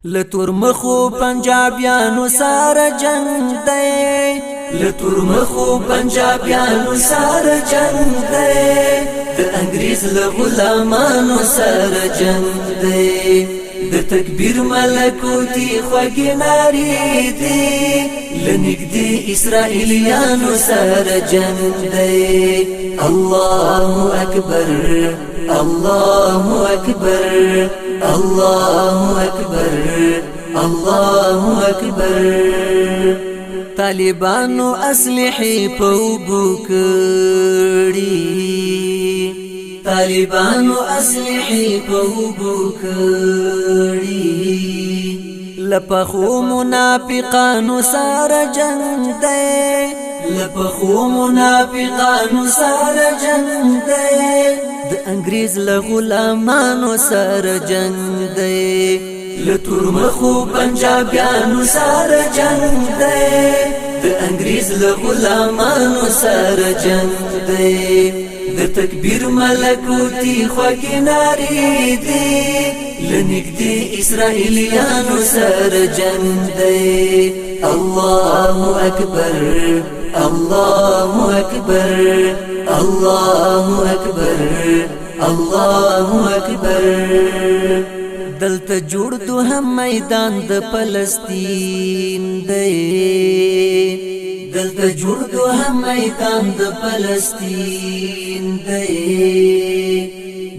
لتور مخو پنجابیانو سره جنگ دی لتور مخو پنجابیانو سره جنگ دی د انګریز له غلامانو سره جنگ دی د تکبیر ملکوتی خوږې نارې دي لنږدې اسرائیلیانو سره جنگ دی الله اکبر الله اکبر الله اکبر الله اکبر طالبانو اسلحې په اوبو کړي طالبانو اسلحې په اوبو کړي لپخو منافقانو سره جنگ دی لپخو منافقانو سره جنگ دی د انګریز له غلامانو سره جنگ دی لتور مخو پنجابیانو سره جنگ دی د انګریز له غلامانو سره جنگ دی د تکبیر ملکوتی خوږې نارې دي لنږدې اسرائیلیانو سره جنگ دی الله اکبر الله اکبر الله اکبر الله اکبر دلته جوړ دوهم میدان د فلسطین دی دلته جوړ دوهم میدان د فلسطین دی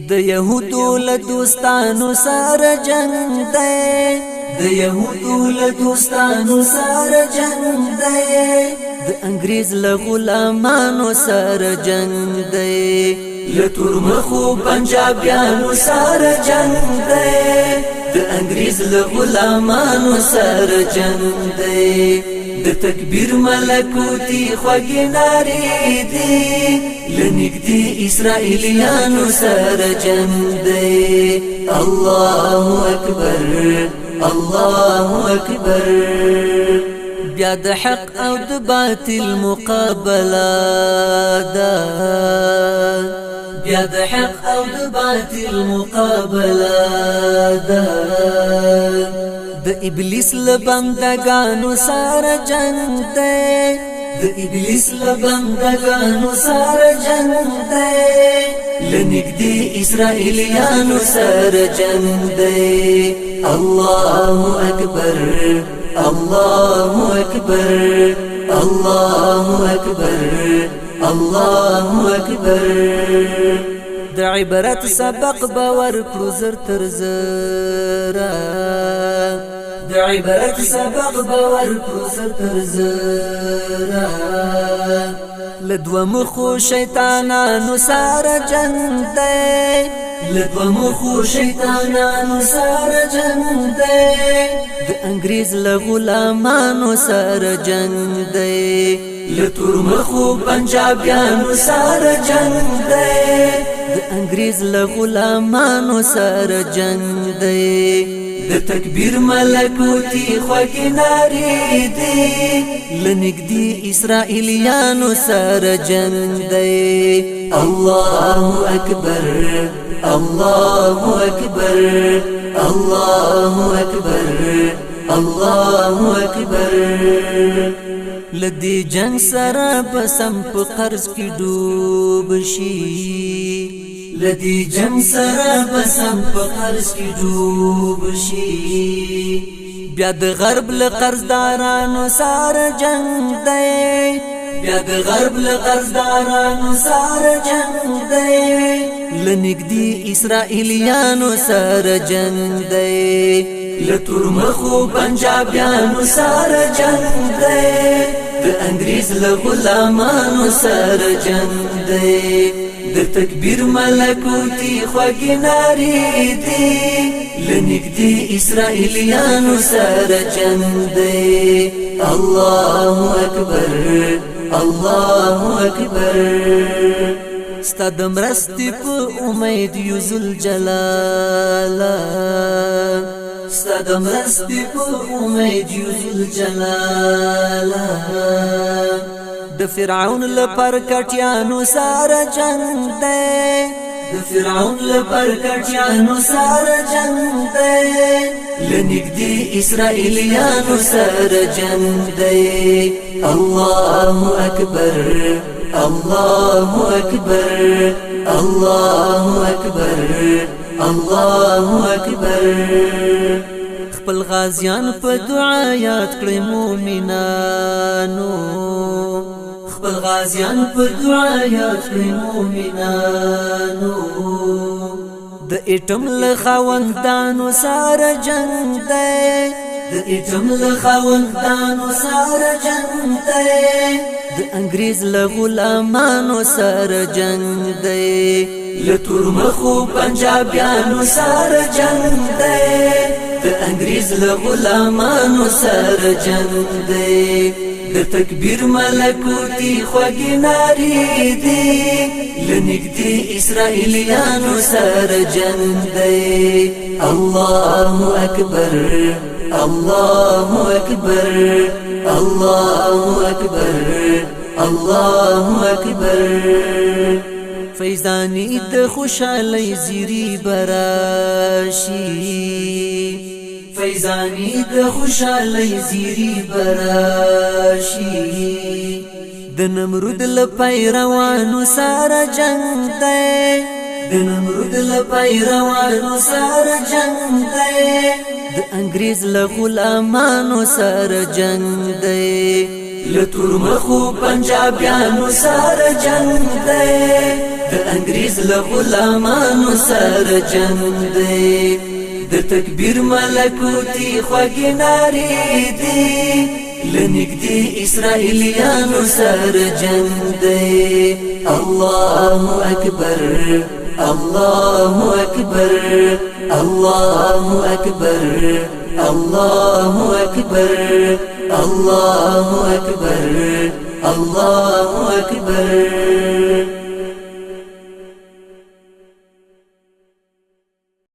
د يهودو له دوستانو سره جنگ دی د يهودو له دوستانو سره جنگ دی د انګریز له غلامانو سره جنگ دی لتور مخو پنجابیانو سره جنگ دی د انګریز له غلامانو سره جنگ دی د تکبیر ملکوتی خوږې نارې دي لنږدې اسرائیلیانو سره جنگ دی الله اکبر الله اکبر بیا د حق او د باطل مقابله ده بیا د حق او د باطل مقابله ده د ابلیس له بندگانو سره جنگ دی د ابلیس له بندگانو سره جنگ دی لنږدې اسرائیلیانو سره جنگ دی الله اکبر الله اکبر الله اکبر الله اکبر د عبرت سبق باور کړو زر تر زره د عبرت سبق باور کړو زر تر زره لدو مخو شیطانانو سره جنگ دی لدو مخو شیطانانو سره جنگ دی د انګریز له غلامانو سره جنگ دی لتور مخو پنجابیانو سره جنگ دی د انګریز له غلامانو سره جنگ دی د تکبیر ملکوتی خوږې نارې دي لنږدې اسرائیلیانو سره جنگ دی الله اکبر الله اکبر الله اکبر الله اکبر لدی جنگ سره بسم په قرض کې ډوب شي لدی جنگ سره بسم په قرض کې ډوب شي بیا د غرب له قرضدارانو سره جنگ دی بیا د غرب له قرضدارانو سره جنگ دی لنږدې اسرائیلیانو سره جنگ دی لتور مخو پنجابیانو سره جنگ دی د انګریز له غلامانو سره جنگ دی د تکبیر ملکوتی خوږې نارې دي لنږدې اسرائیلیانو سره جنگ دی الله اکبر الله اکبر ستا د مرستې په امید یو ذوالجلاله ستا د مرستې په امید یو ذوالجلاله د فرعون له پرکټیانو سره جنگ دی فرعون لبرکټیانو سره جنگ دی لنګدي اسرائیلیانو سره جنگ دی الله اکبر الله اکبر الله اکبر الله اکبر خپل غازیان په دعا یاد کړئ مومنانو خپل غازیان په دعا یاد کړئ مومنانو د اټم له خاوندانو سره جنگ دی د اټم له خاوندانو سره جنگ دی د انګريز له غلامانو سره جنگ دی له تورمخو پنجابیانو سره جنگ دی د انګريز له غلامانو سره جنگ دی د تکبیر ملکوتی خوږی ناری دی لنګدي اسرائیلیانو سره جنگ دی الله اکبر الله اکبر الله اکبر الله اکبر فیضانی د خوشالۍ زیری براشي فیضانی د خوشالۍ زیری براشي د نمرود له پیروانو سره جنگ دی د نمرود له پیروانو سره جنگ دی د انګريز له غلامانو سره جنگ دی له تورمخو پنجابیانو سره جنگ دی د انګريز له غلامانو سره جنگ دی د تکبیر ملکوتی خوږی ناری دی لنګدي اسرائیلیانو سره جنگ دی الله اکبر الله اکبر الله اکبر الله اکبر الله اکبر الله اکبر